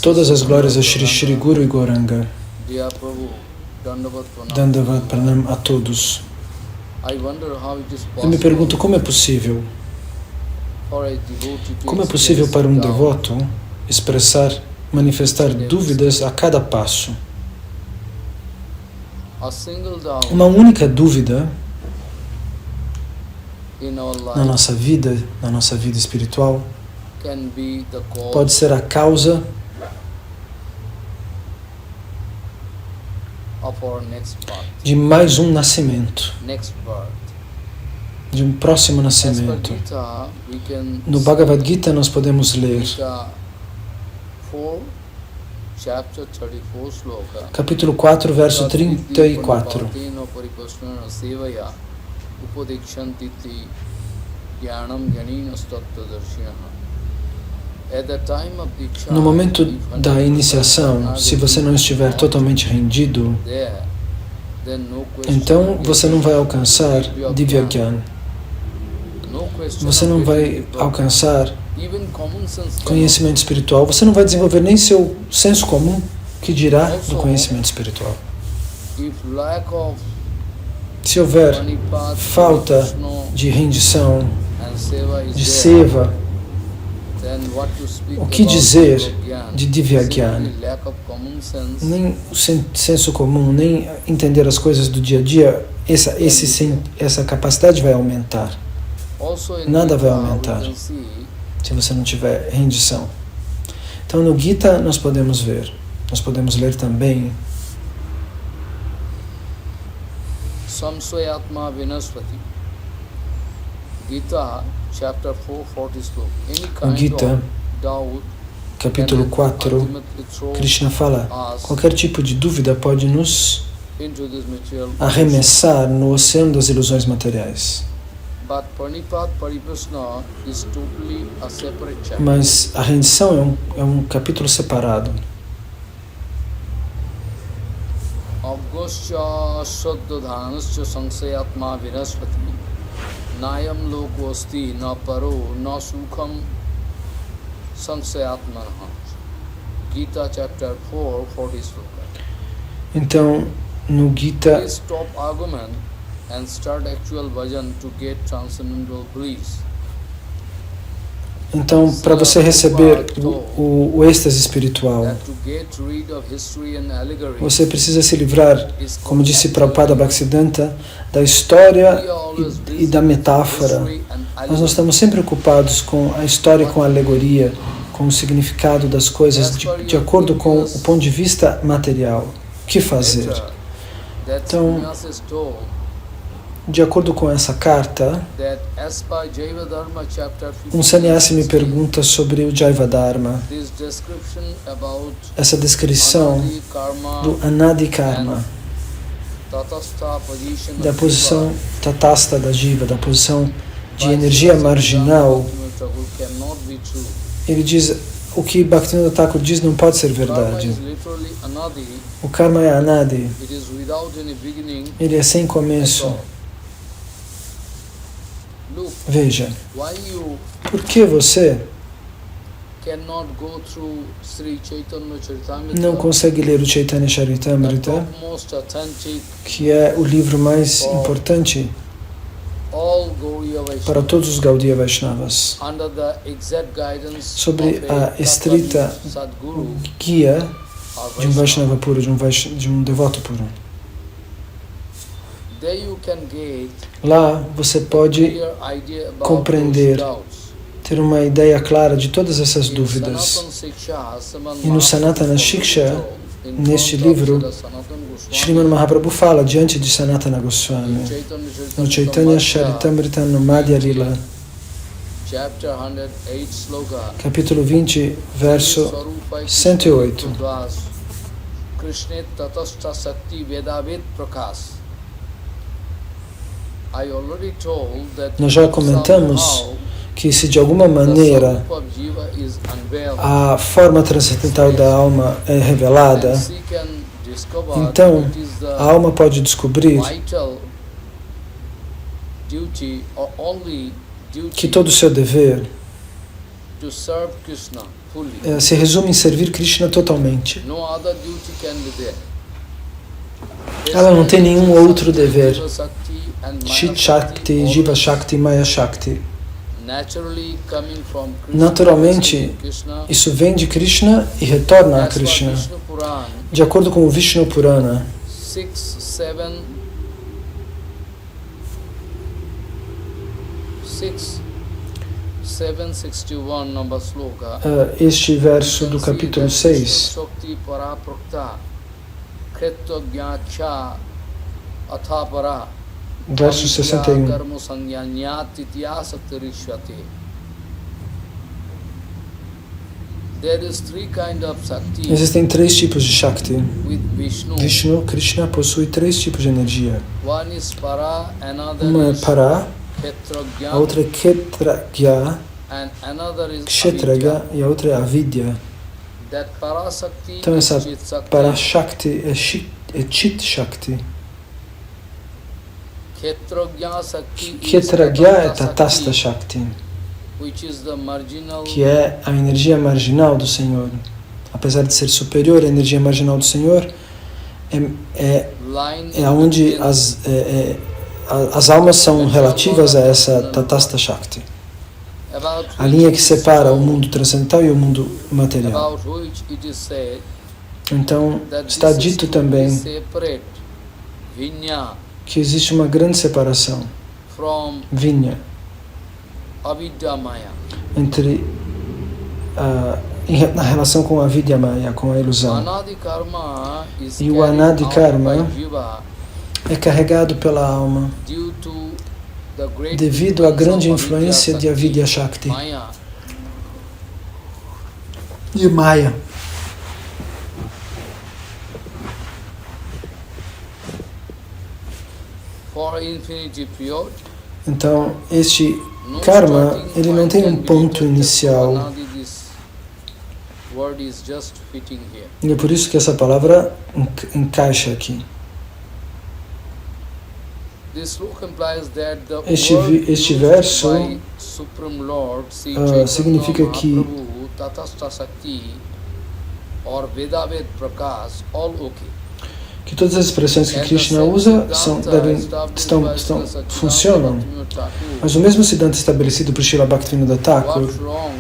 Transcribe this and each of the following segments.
Todas as glórias a Shri Shri Guru e Gauranga. Dandavat Pranam a todos. Eu me pergunto como é possível para um devoto manifestar dúvidas a cada passo. Uma única dúvida na nossa vida espiritual, pode ser a causa de mais um nascimento, de um próximo nascimento. No Bhagavad Gita nós podemos ler capítulo 4, verso 34. No momento da iniciação, se você não estiver totalmente rendido, então você não vai alcançar Divyagyan. Você não vai alcançar conhecimento espiritual. Você não vai desenvolver nem seu senso comum, que dirá do conhecimento espiritual. Se houver falta de rendição, de seva, o que dizer de Divyagyan? Nem o senso comum, nem entender as coisas do dia a dia, essa capacidade vai aumentar. Nada vai aumentar se você não tiver rendição. Então no Gita nós podemos ler também Samsayatma Vinaspati. Gita, chapter 4, 40 sloka. No Gita, capítulo 4, Krishna fala: qualquer tipo de dúvida pode nos arremessar no oceano das ilusões materiais. Mas a rendição é um capítulo separado. Avgosya Saddadhanasya Sangsayatma Vinaspati Nayam Lokosti Na Paro Na Sukham Sangsayatmanaha. Gita chapter 4, 40 sloka. Então, no Gita, please stop argument and start actual bhajan to get transcendental bliss. Então, para você receber o êxtase espiritual, você precisa se livrar, como disse Prabhupada Bhaktisiddhanta, da história e da metáfora. Nós não estamos sempre ocupados com a história e com a alegoria, com o significado das coisas de acordo com o ponto de vista material. O que fazer? Então, de acordo com essa carta, um sannyasi me pergunta sobre o Jaiva Dharma, essa descrição do Anadi Karma, da posição tatasta da jiva, da posição de energia marginal. Ele diz, o que Bhaktivinoda Thakur diz não pode ser verdade. O karma é Anadi, ele é sem começo. Veja, por que você não consegue ler o Chaitanya Charitamrita, que é o livro mais importante para todos os Gaudiya Vaishnavas, sobre a estrita guia de um Vaishnava puro, de um devoto puro. Lá você pode compreender, ter uma ideia clara de todas essas dúvidas. E no Sanatana Shiksha, neste livro, Srimad Mahaprabhu fala diante de Sanatana Goswami, no Chaitanya Charitamrita no Madhya Lila, capítulo 20, verso 108. Nós já comentamos que se de alguma maneira a forma transcendental da alma é revelada, então a alma pode descobrir que todo o seu dever se resume em servir Krishna totalmente. No other duty can be there. Ela não tem nenhum outro dever. Jiva Shakti and Maya Chit Shakti, Jiva Shakti, Maya Shakti. naturally coming from Krishna, Naturalmente, Krishna, isso vem de Krishna e retorna a as per Krishna. Vishnu Puran, De acordo com o Vishnu Purana, 761 number sloka. este verso do capítulo 6, Shakti para prokta kritva gyacha athapara verso 61. karma sangyanyat tityasatirishvate. There is three kind of Shakti Existem três tipos de Shakti. with Vishnu. Vishnu, Krishna, possui três tipos de energia. One is para, another Uma é is Para, Kshetragya, a outra é Ketragya, and another is Kshetragya Avidya. e a outra é Avidya. That Parasakti Então is essa Chit Sakti, Parashakti é Chit Shakti. Kshetragya Sakti is Ketragya é Tatastha Tatastha Shakti, Shakti, which is the marginal que é a energia marginal do Senhor. Apesar de ser superior à energia marginal do Senhor, é line onde between as almas são relativas a essa Tatastha Shakti. about A which linha it que is separa o shown, mundo transcendental e o mundo material. about which it is said Então, that está this is dito to be também separate Vinya que existe uma grande separação, from vinha, Avidya Maya. entre na relação com a Vidya Maya, com a ilusão. Anadi karma is E o carried Anadi out Karma by jiva é carregado pela alma due to the great devido à grande influence influência of de Avidya Shakti Maya. e Maya. For infinity period, Então, este no karma, starting ele não point tem can um be ponto detected. inicial. For Anadi, this word is just fitting here. E é por isso que essa palavra encaixa aqui. This sloka implies that the Este word este used verso by Supreme Lord Sri Chaitanya significa que Mahaprabhu, Tatastha Shakti or Vedaved Prakash, all okay. que todas as expressões que Krishna usa funcionam. Mas o mesmo Siddhanta estabelecido por Srila Bhaktivinoda Thakur, What wrong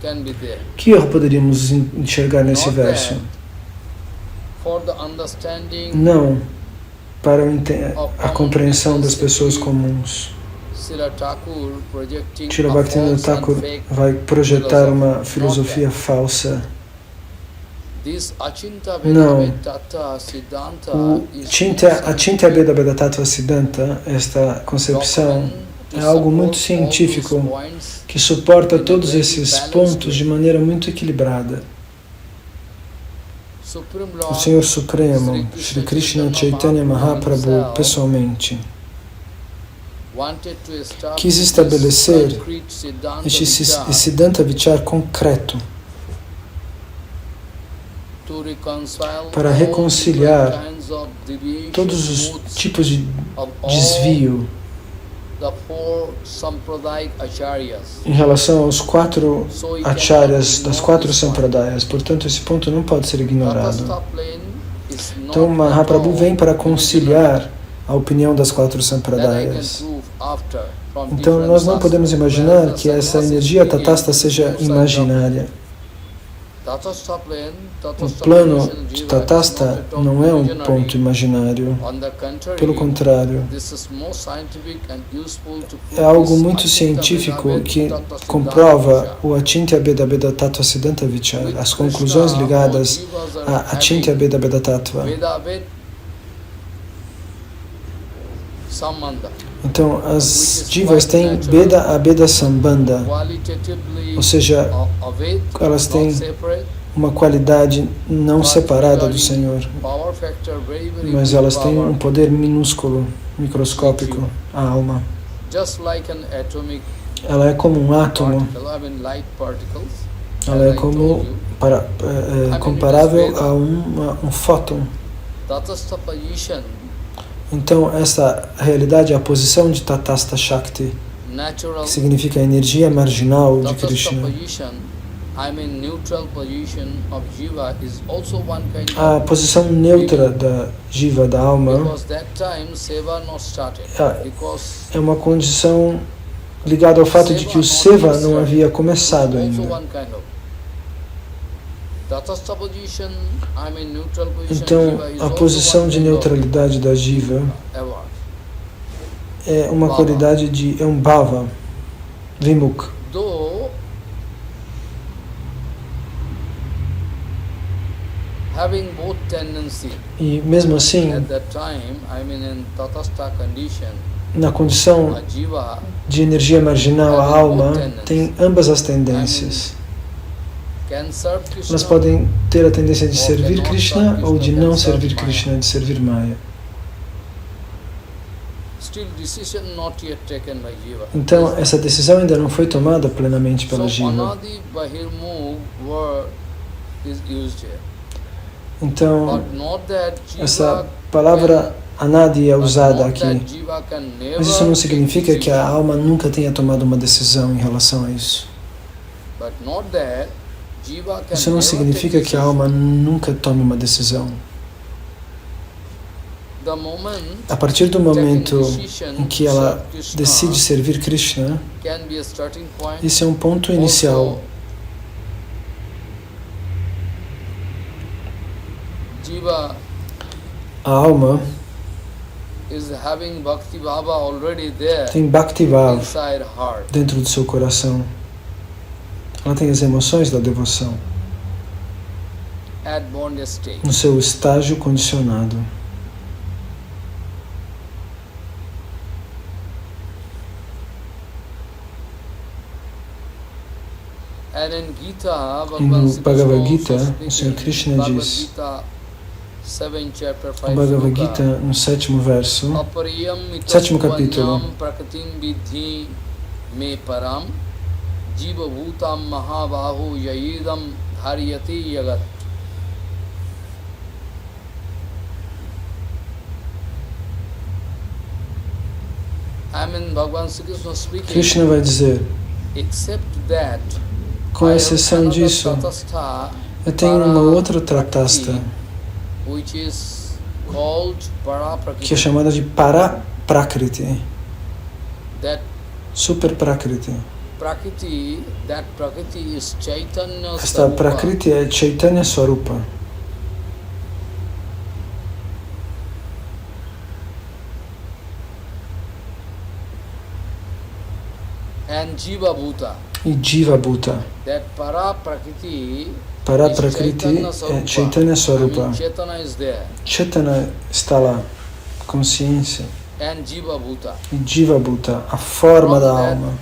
can be there? que erro poderíamos enxergar nesse Not verso? that for the understanding Não para a compreensão das pessoas comuns. Srila Thakur projecting Srila a Bhaktivinoda false and Thakur fake vai projetar uma philosophy. filosofia falsa. This Achinta Não. Vedaved Tattva Siddhanta is A Chintya Beda Beda Tattva Siddhanta, esta concepção, é algo muito científico que suporta todos esses pontos de maneira muito equilibrada. O Senhor Supremo, Shri Krishna Chaitanya Mahaprabhu, pessoalmente, quis estabelecer este Siddhanta Vichar concreto para reconciliar todos os tipos de desvio em relação aos quatro acharyas das quatro sampradayas. Portanto, esse ponto não pode ser ignorado. Então, Mahaprabhu vem para conciliar a opinião das quatro sampradayas. Então, nós não podemos imaginar que essa energia tatasta seja imaginária. O plano de Tatasta não é um ponto imaginário. Pelo contrário, é algo muito científico que comprova o Achintya Beda Beda Tattva Siddhanta Vichar, as conclusões ligadas a Achintya Beda Beda Tattva. Então, as divas têm Beda a Beda Sambandha, ou seja, elas têm uma qualidade não separada do Senhor, mas elas têm um poder minúsculo, microscópico, a alma. Ela é como um átomo, ela é como comparável a um fóton. Então, essa realidade é a posição de Tatastha Shakti. que significa a energia marginal de Krishna. A posição neutra da jiva, da alma, é uma condição ligada ao fato de que o seva não havia começado ainda. Então, a posição de neutralidade da jiva é uma qualidade de um bhava, vimukha. E mesmo assim, na condição de energia marginal, a alma tem ambas as tendências. Elas podem ter a tendência de servir Krishna ou de não servir Krishna, de servir Maya. Então, essa decisão ainda não foi tomada plenamente pela jiva. Então, essa palavra anadi é usada aqui, mas isso não significa que a alma nunca tenha tomado uma decisão em relação a isso. Isso não significa que a alma nunca tome uma decisão. A partir do momento em que ela decide servir Krishna, isso é um ponto inicial. A alma tem Bhakti Bhava dentro do seu coração. Ela tem as emoções da devoção no seu estágio condicionado. E no Bhagavad Gita, o Senhor Krishna diz, o Bhagavad Gita, no sétimo verso, sétimo capítulo, Krishna vai dizer, com exceção disso, eu tenho uma outra tatasta, que é chamada de Para-Prakriti, Super-Prakriti. Esta Prakriti é Chaitanya Swarupa. E Jiva Bhuta. Para-Prakriti é Chaitanya Swarupa. Chaitanya está lá, consciência. E Jiva Bhuta, a forma da alma.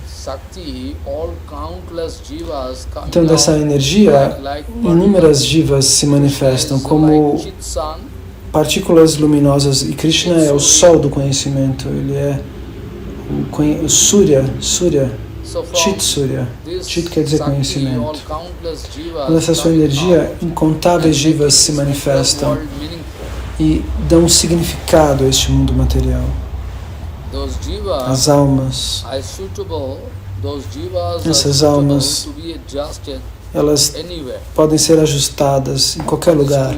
Então, dessa energia, inúmeras jivas se manifestam como partículas luminosas. E Krishna é o sol do conhecimento. Ele é o Surya, Chit Surya. Chit quer dizer conhecimento. Dessa sua energia, incontáveis jivas se manifestam e dão significado a este mundo material. As almas, essas almas, elas podem ser ajustadas em qualquer lugar.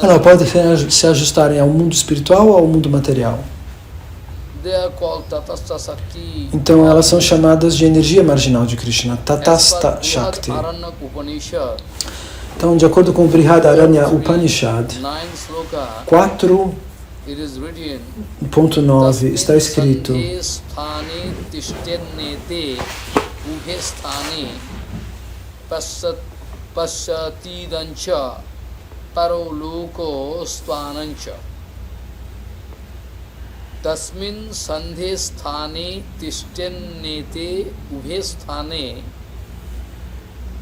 Elas podem se ajustarem ao mundo espiritual ou ao mundo material. Então elas são chamadas de energia marginal de Krishna, Tatastha Shakti. Então, de acordo com o Brihadaranya Upanishad, 4.9 está escrito: Tasmin sandhe sthane tishtennete ubhe sthane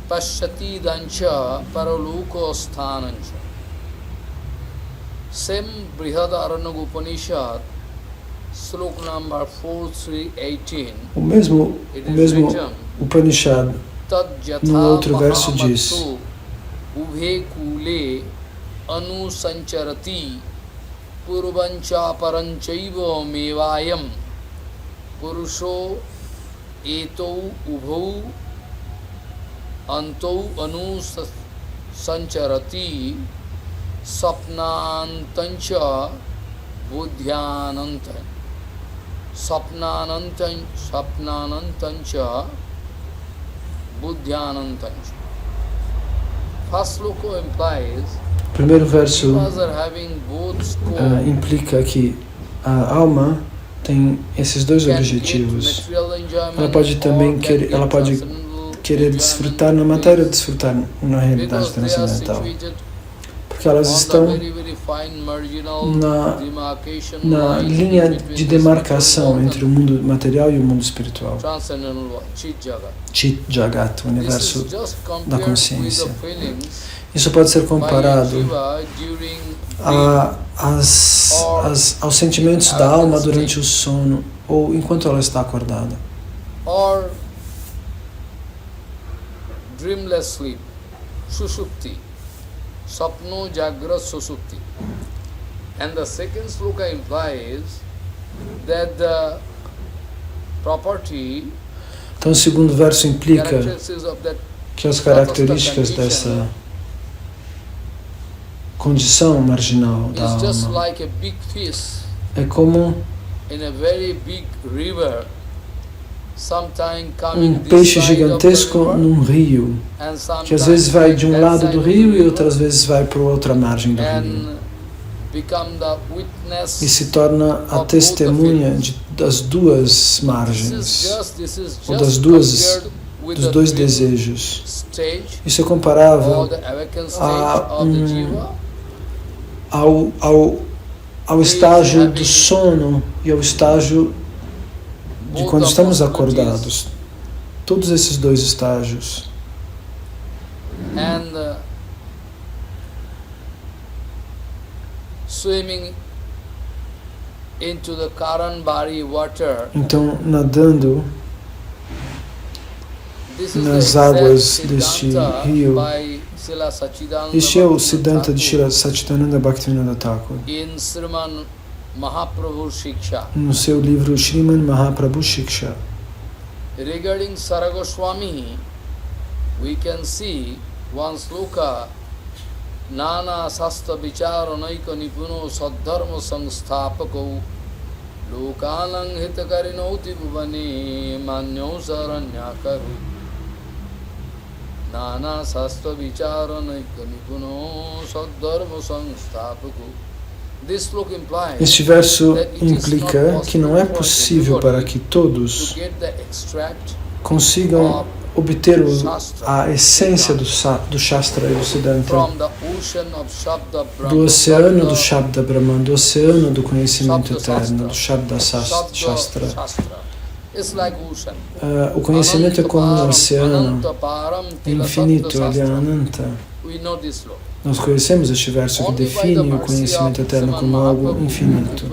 pashyati dancha paraloko sthanancha. Same Brihadaranya Upanishad, slok number 4318. O mesmo Upanishad, no outro verso diz: ubhe kule anusancharati Purvancha paranchaiva mevayam purusho etou ubhau antou anu sancharati sapnantancha buddhyanantan sapnanantancha buddhyanantancha. First sloka implies O primeiro verso jivas are having both scope, implica que a alma tem esses dois can objetivos. get material enjoyment Ela pode também or can querer, get ela pode transcendental querer desfrutar na matéria ou desfrutar na realidade because they are transcendental. situated Porque elas on the estão very, very fine marginal demarcation na line linha between de this demarcação material entre o mundo material e o mundo espiritual. transcendental world, Chit Jagat. Chit Jagat, o This universo is just da compared with consciência. the feelings Isso pode ser by a comparado jiva during dream aos sentimentos da alma durante o sono ou enquanto ela está acordada. or dreamless sleep, sushupti, sapno jagra sushupti. And the second sloka implies that the property, Então o segundo verso implica characteristics of that que as características dessa condição marginal da is just alma like a big fish é como in a very big river, sometime coming this peixe side of the gigantesco river, num rio, and que às vezes sometimes vai de um that lado side do of the rio e river, outras vezes vai para outra margem do rio. and become the witness E se torna a testemunha das duas margens, ou das duas, dos dois desejos. Isso é comparável ao estágio do sono e ao estágio de quando estamos acordados. Todos esses dois estágios. And swimming into the Karanbari water. Então, nadando nas águas deste rio, este é o Siddhanta de Srila Satchidananda Bhaktivinoda Thakur, in Sriman Mahaprabhu Shiksha. no seu livro Sriman Mahaprabhu Shiksha. Regarding Saragoswami, we can see one sloka, Nana Sasta Vicharanaika Nipuno Saddharma Samsthapako Lokanang Hitakarinoti Bhuvani Manyo Saranyakaru Nana Sasta Vicharanaika Nipuno Saddharma Samsthapako. Este verso implica que não é possível para que todos consigam obter a essência do Shastra e do Siddhanta, do oceano do Shabda Brahman, do oceano do conhecimento eterno, do Shabda Shastra. O conhecimento é como um oceano infinito, ele é Ananta. Nós conhecemos este verso que define o conhecimento eterno como algo infinito.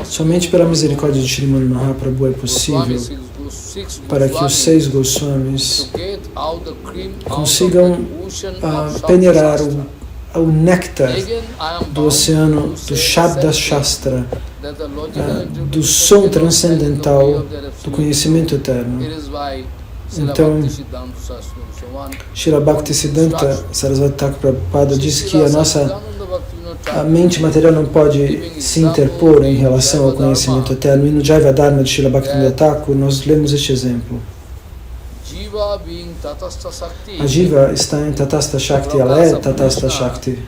Somente pela misericórdia de Sriman Mahaprabhu é possível para que os 6 Goswamis consigam peneirar o néctar do oceano do Shabda Shastra, do som transcendental do conhecimento eterno. Então, Srila Bhaktisiddhanta Sarasvati Thakur Prabhupada diz que a mente material não pode se interpor em relação ao conhecimento eterno. E no Jaiva Dharma de Srila Bhaktivinoda Thakur nós lemos este exemplo. A Jiva está em Tatastha Shakti, ela é Tatastha Shakti.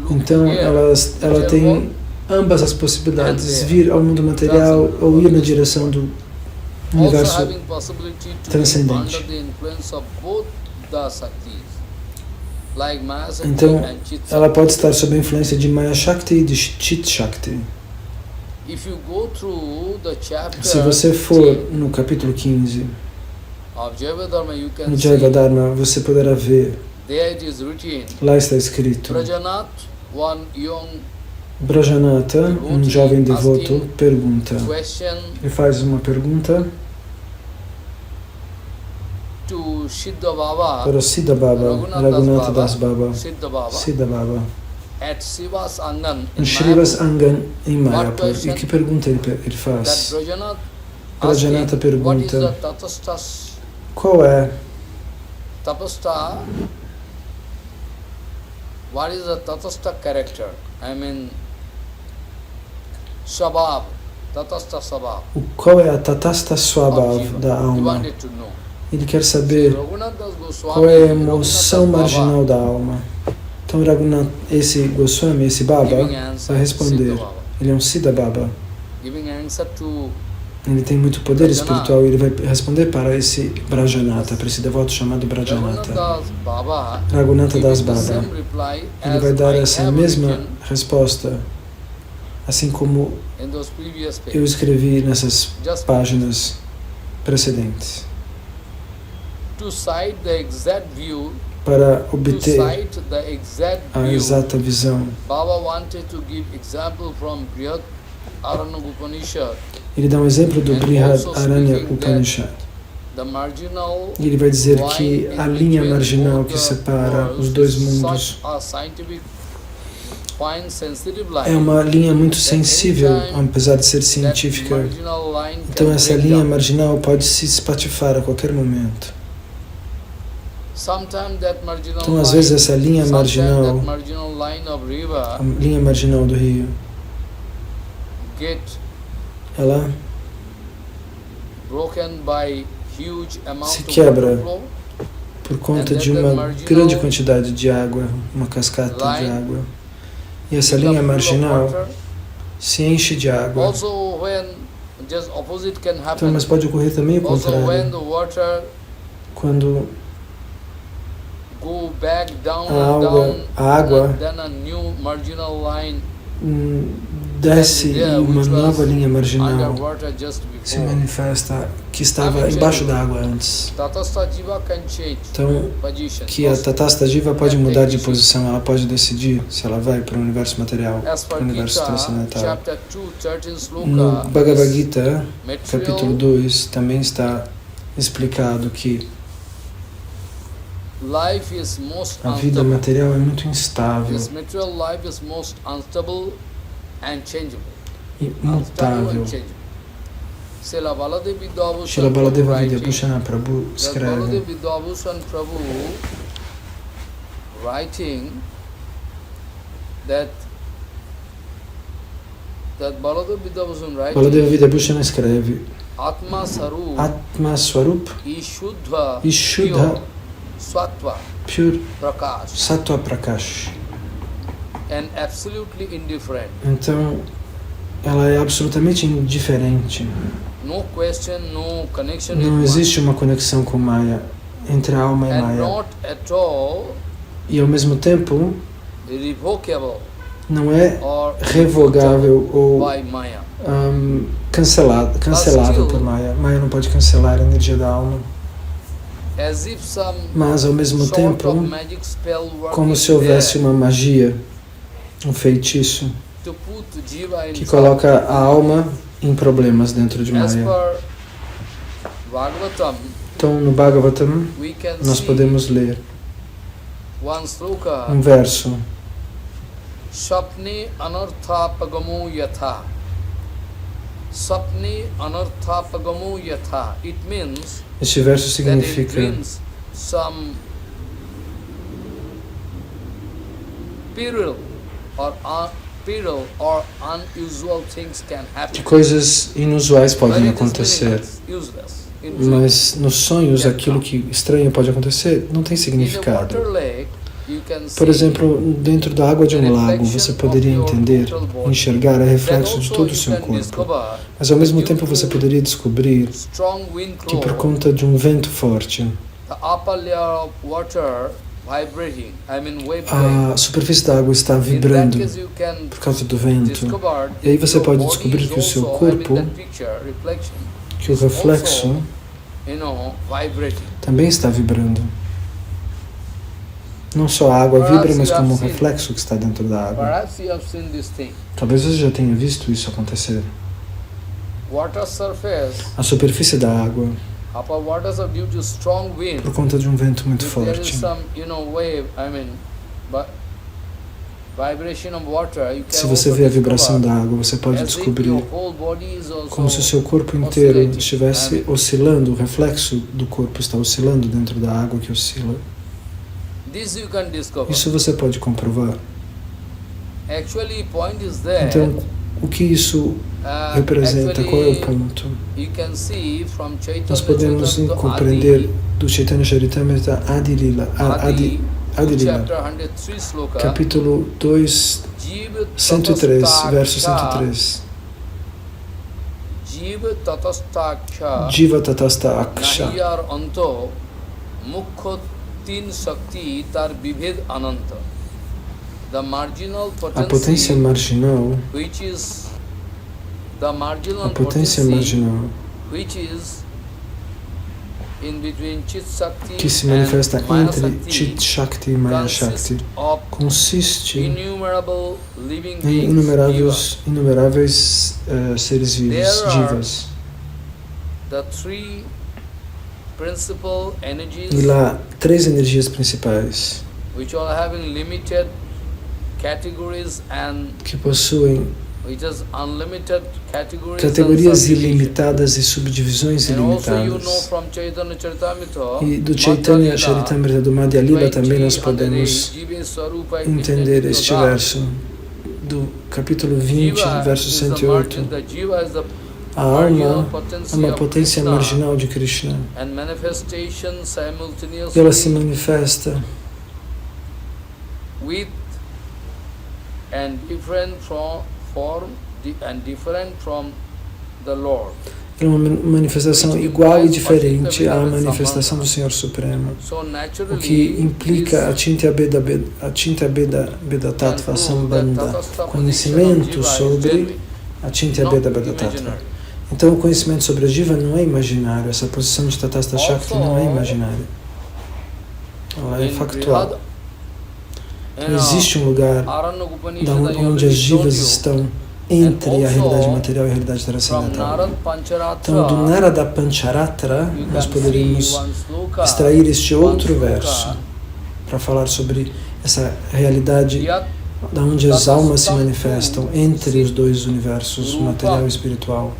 Então ela tem ambas as possibilidades, vir ao mundo material ou ir na direção do universo transcendente. Então, ela pode estar sob a influência de Maya Shakti e de Chit Shakti. Se você for no capítulo 15, no Jaiva Dharma, você poderá ver, lá está escrito, Brajanatha, um jovem devoto, pergunta. Ele faz uma pergunta Siddha Baba, para o Siddha Baba, Raghunatha Das Baba, Siddha Baba, Siddha Baba, at Srivas Angan no in Srivas Mayapur. Angan em Mayapur. What E que pergunta ele That faz? Brajanath Brajanatha asking, what is the pergunta: Tatastha's qual é Tapastha? What is the Tatastha character? I mean, Sabhav, Tatastha Sabhav qual é a Tatastha of Swabhav Jiva. da He alma? wanted to know. Ele quer So saber Raghunath Das Goswami, qual é a Raghunath emoção Das Baba, marginal da alma. Então esse Goswami, esse Baba, giving answer vai to responder. Siddha Baba, Ele é um Siddha Baba. giving answer to Ele tem muito poder Brajanatha. espiritual e ele vai responder para esse Brajanatha, para esse devoto chamado Raghunath Brajanatha. Das Baba, Raghunatha Das giving the Baba. same reply Ele as vai dar I essa have mesma written resposta, assim como in those previous eu pages. escrevi nessas Just páginas precedentes, to cite the exact view, para to obter cite the exact a view, exata visão. Baba wanted to give example from Brihad Aranyaka Upanishad, Ele dá um exemplo do Brihad Aranya Upanishad. the marginal E ele vai dizer line que in a linha between marginal both que the separa worlds os dois is mundos such a scientific, fine, sensitive line é uma linha muito that sensível, anytime apesar de ser that científica. marginal line Então can essa break linha down. marginal pode se espatifar a qualquer momento. Sometimes that marginal Então às line, vezes essa linha sometimes marginal, that marginal line of river a linha marginal do rio, get ela broken by huge amount se of quebra water flow, por conta de uma grande quantidade de água, uma cascata de água. E essa become linha full of marginal water. se enche de água. Also when just opposite can Então, happen. mas pode ocorrer também o Also when contrário. the water Quando go back down a água then a new marginal line desce e there, uma which nova was linha marginal underwater just se before. manifesta que estava embaixo da água antes. Tatastha Jiva can change Então, position. que a Tatastha Jiva pode mudar de posição, ela pode decidir se ela vai para o universo material, As para per o universo Gita, transcendental. chapter 2, 13 sloka, No Bhagavad Gita, material capítulo 2, também está explicado que life is most a vida unstable. material é muito instável This material life is most unstable and changeable. e Unstable mutável. and changeable. Srila Baladev Vidyabhushan Srila Baladeva writing Vidyabhushana Prabhu that escreve Baladev Vidyabhushan Prabhu writing that Baladev Vidyabhushan Baladeva writing Vidyabhushana escreve Atma Sarup Atma Swarup Ishuddha Ishuddha Pure Sattva Pure Prakash Sattva Prakash. and absolutely indifferent. Então, ela é absolutamente indiferente. No question, no connection Não with existe uma conexão com Maya, entre a alma e Maya. And Maya. not at all E ao mesmo tempo, revocable não é or revogável ou by Maya. cancelável por Maya. Maya não pode cancelar a energia da alma. As if some Mas ao mesmo sort tempo, of magic spell como working se houvesse there uma magia, um feitiço to put Jiva in que coloca a alma em problemas dentro de As Maya. per Bhagavatam, Então, no Bhagavatam, we can nós see podemos ler one sloka, um verso. Sapne anarthapagamo yatha. Sapne anarthapagamo yatha. It means Este verso that in significa dreams some peril or unusual things can happen. que coisas inusuais podem But it is acontecer. meaningless, useless. In dreams. Mas nos sonhos, aquilo que estranho pode acontecer não tem In a significado. water lake, you can Por see exemplo, dentro da água de um lago, você poderia entender, enxergar a reflexo de todo o seu corpo. Mas ao mesmo tempo você poderia descobrir strong wind que por flow, conta de um vento forte, the upper layer of water vibrating, I mean wave going. a superfície da água está In that vibrando case you can por causa do vento. discover E aí that você your pode body descobrir is que o seu also, I mean, corpo, that picture, reflection, que o reflexo vibrating. também está vibrando. Não só a água vibra, mas como o reflexo que está dentro da água. Perhaps you have seen this thing. Talvez você já tenha visto isso acontecer. Water surface A superfície da água upper waters are due to strong wind. por conta de um vento muito If there is forte. some, wave, vibration of water, you Se can você also vê a vibração discover da água, você pode as if descobrir your whole body is also como se o seu corpo inteiro oscillating. estivesse oscilando, o reflexo do corpo está oscilando dentro da água que oscila. This you can discover. Isso você pode comprovar. Actually, point is that Então, o que isso representa? Qual é o ponto? you can see from Chaitanya Nós podemos Charitamrita compreender do Chaitanya Charitamrita Adilila, Adi, Adilila, chapter 103 sloka, capítulo 2, Jiva 103, verso Tatastaksha, 103. Jiva Tatastaksha Jiva Tatasta Aksha. Nahiyar Anto Mukho Tin Shakti Tar Vibhed Ananta. The marginal A potência potency, marginal, which is the marginal a potência potency, marginal which is in between Chit Shakti que se manifesta and Maya entre Shakti, Chit Shakti e Maya consists Shakti of consiste innumerable living em beings, inumeráveis seres vivos, There are divas. the three principal energies, E lá, três energias principais which are having limited categories and que possuem which is unlimited categories categorias and subdivisions. ilimitadas e subdivisões And also you know ilimitadas. from Chaitanya Charitamrita, E do Chaitanya Madhya Charitamrita do Madhya Lila também nós 20, podemos 108, Jive Swarupa entender Krishna este Jivada. verso do capítulo 20, Jiva verso is the 108. the Jiva is the A alma marginal é potency uma of potência Krishna, marginal de Krishna. and manifestation E simultaneously ela se manifesta with and different from form and different from the Lord. é uma manifestação igual e diferente à manifestação do Senhor Supremo. So O naturally, que implica a this Chintya Beda Tattva can prove that Sambandha, Tatastha conhecimento position of Jiva is sobre genuine, a Chintya not Beda Tattva. imaginary. Então o conhecimento sobre a Jiva não é imaginário, essa posição de Tatastha Shakti não é imaginária. Ela é In factual. Brihad- Então, existe um lugar Aranya Upanishad, da I onde already as told jivas you, estão entre a also realidade material e a realidade from transcendental. Narad Pancharatra, Então, do Narada Pancharatra, you nós can poderíamos see one sloka, extrair este one outro sloka, verso para falar sobre essa realidade Yat da onde as almas se manifestam entre os dois universos, material e espiritual.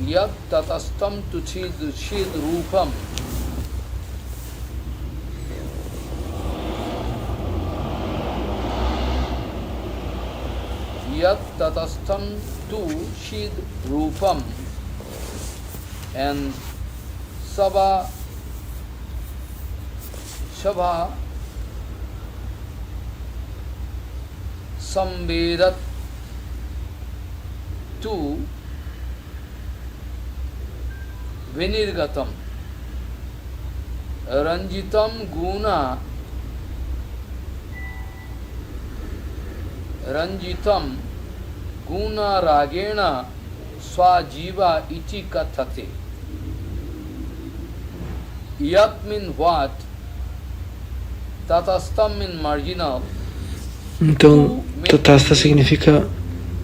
Yat tatastam tu chid rupam. Yat tatastam tu chid rupam. And Sabha Samvedat tu Vinirgatam Ranjitam Guna Ragena Swajiva Iti Kathate. Yat mean what? Tatastam mean marginal. Então, Tatastha significa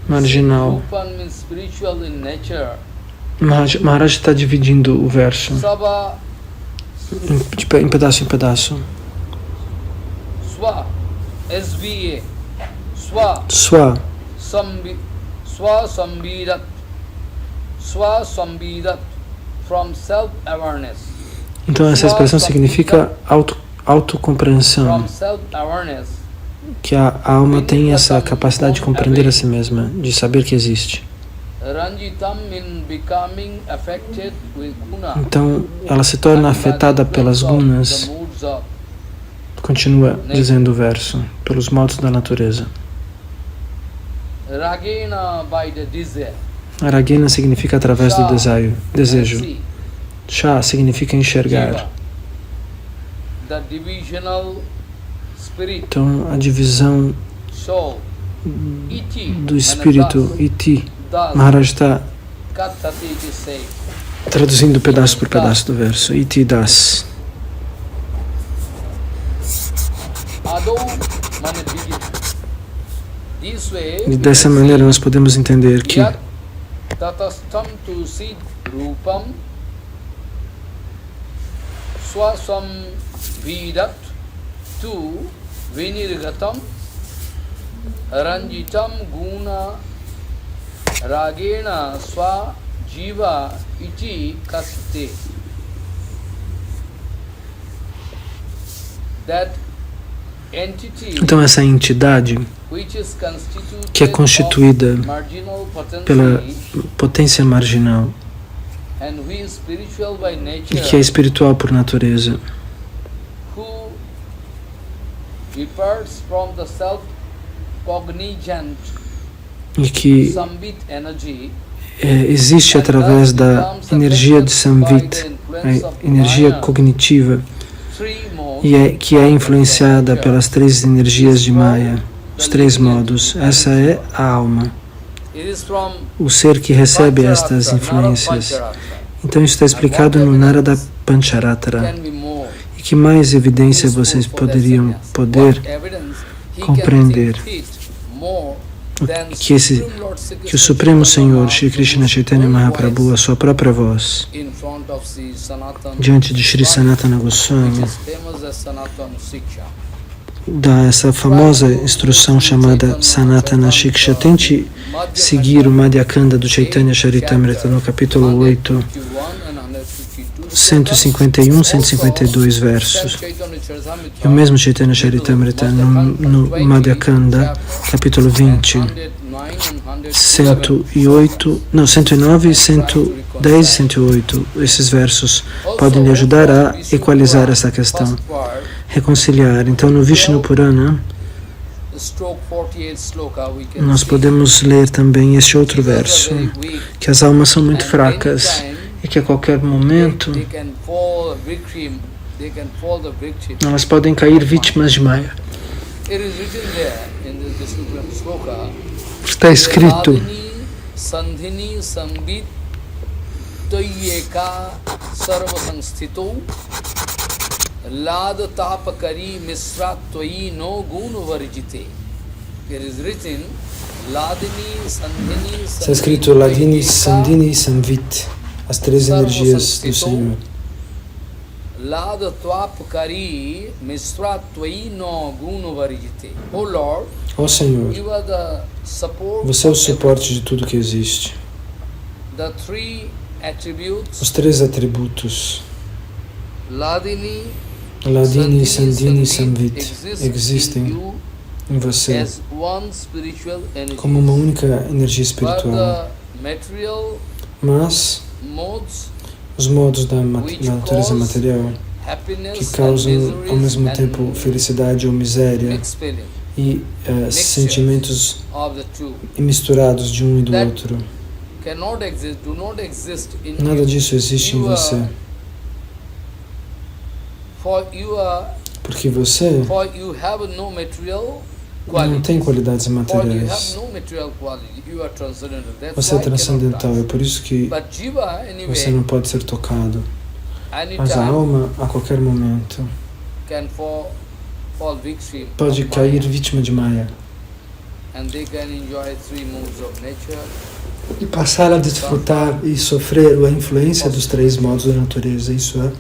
marginal. Rupan means spiritual in nature. Maharaj está dividindo o verso Sabha em pedaço em pedaço. Swa SVA Swa Swa Samvidat from self-awareness. Então essa expressão significa autocompreensão, From self-awareness, que a alma tem essa capacidade de compreender a si mesma, de saber que existe. Ranjitam in becoming affected with guna. Então ela se torna afetada pelas gunas, The moods of continua dizendo o verso, pelos modos da natureza. Ragena by the desire. Aragena significa através do desejo. See, Sha significa enxergar. Jiva. The divisional spirit, Então a divisão soul, iti, do espírito, iti. das, Maharaj está kathati to say. traduzindo pedaço por pedaço do verso. Iti das. Ado mane begin. This way, E dessa maneira nós podemos entender que Yat tatastam tu sid rupam swasam vidat tu vinirgatam ranjitam guna ragena swa jiva iti kaste. Então essa entidade que é constituída pela potência marginal e que é espiritual por natureza, e que existe através da energia de Samvit, a energia cognitiva, e que é influenciada pelas três energias de Maya, os três modos. Essa é a alma, o ser que recebe estas influências. Então isso está explicado no Narada Pancharatara. E que mais evidência vocês poderiam compreender? Que o Supremo Senhor, Shri Krishna Chaitanya Mahaprabhu, a sua própria voz, diante de Shri Sanatana Goswami, dá essa famosa instrução chamada Sanatana Shiksha. Tente seguir o Madhyakanda do Chaitanya Charitamrita no capítulo 8, 151, 152 versos. E o mesmo Chaitanya Charitamrita no Madhyakanda, capítulo 20, 109, 110 e 108. Esses versos podem lhe ajudar a equalizar essa questão, reconciliar. Então, no Vishnu Purana, nós podemos ler também este outro verso, que as almas são muito fracas e que a qualquer momento elas podem cair vítimas de Maya. Está escrito: está escrito Ladini, Sandhini e Samvit, as três energias do Senhor. Ó Senhor, você é o suporte de tudo que existe. Os três atributos, Ladini, Sandhini e Samvit, existem em você como uma única energia espiritual. Mas os modos da natureza material que causam ao mesmo tempo felicidade ou miséria e sentimentos misturados de um e do outro, nada disso existe em você. Porque você não tem qualidades materiais. Você é transcendental, é por isso que você não pode ser tocado. Mas a alma, a qualquer momento, pode cair vítima de Maya e passar a desfrutar e sofrer a influência dos três modos da natureza. Isso é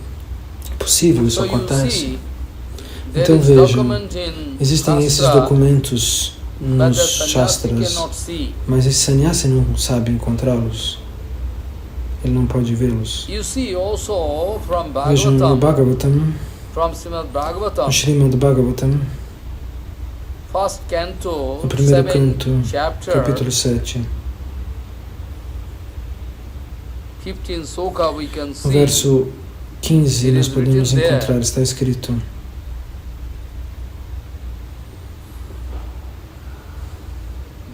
possível, isso acontece. Então vejam, existem esses documentos nos Shastras, mas esse sannyasi não sabe encontrá-los. Ele não pode vê-los. Vejam no Bhagavatam, no Srimad Bhagavatam, no primeiro canto, capítulo 7, no verso 15, nós podemos encontrar, está escrito: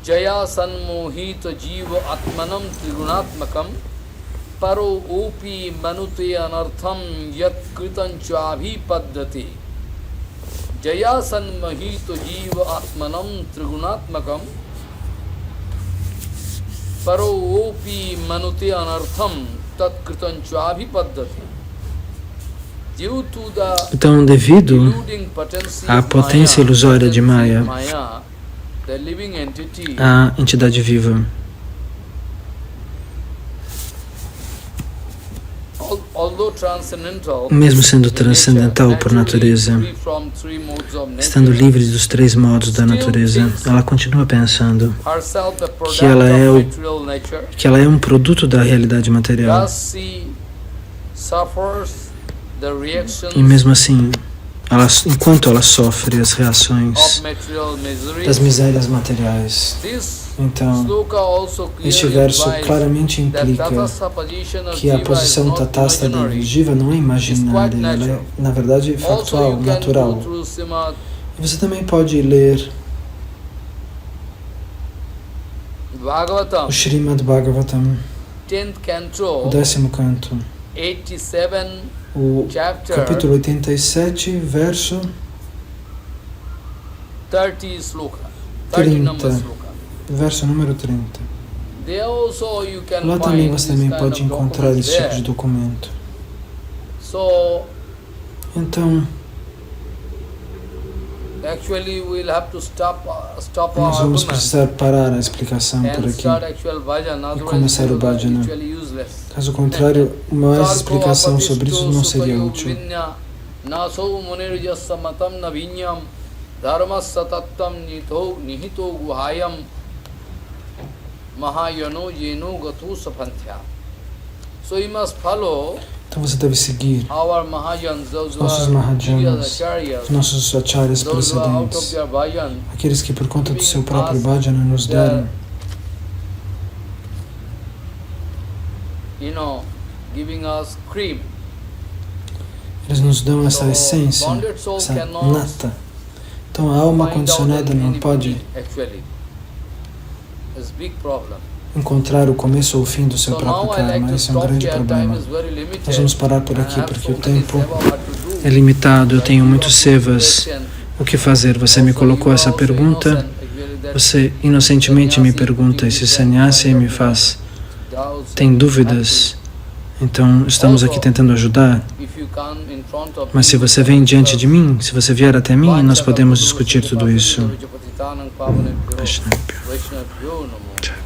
Jaya sanmohita jiva atmanam trigunatmakam paro opi manute anartham yat kritanchaabhi paddati. Jaya sanmohita jiva atmanam trigunatmakam paro opi manute anartham tat kritanchaabhi paddati. Então, devido à potência ilusória de Maya, a entidade viva, Mesmo sendo transcendental por natureza, estando livre dos 3 modos da natureza, ela continua pensando que ela é um produto da realidade material. E mesmo assim, enquanto ela sofre as reações das misérias materiais. Então, este verso claramente implica que a posição tatasta da Jiva não é imaginária, ela é, na verdade, factual, natural. E você também pode ler o Srimad Bhagavatam, o 10º canto, o capítulo 87, verso 30. Verso número 30. Lá também você também pode encontrar esse tipo de documento. Então, nós vamos precisar parar a explicação por aqui e começar o bhajana. Caso contrário, mais explicação sobre isso não seria útil. Então você deve seguir os nossos Mahajanas, os nossos acharyas precedentes, aqueles que por conta do seu próprio bhajana nos deram eles nos dão essa essência, essa nata. Então a alma condicionada não pode encontrar o começo ou o fim do seu próprio karma. Esse é um grande problema. Nós vamos parar por aqui porque o tempo é limitado. Eu tenho muitos sevas. O que fazer? Você me colocou essa pergunta. Você inocentemente me pergunta, esse sannyasi me faz. Tem dúvidas? Então estamos aqui tentando ajudar. Mas se você vem diante de mim, se você vier até mim, nós podemos discutir tudo isso. Vaishnavabhyo.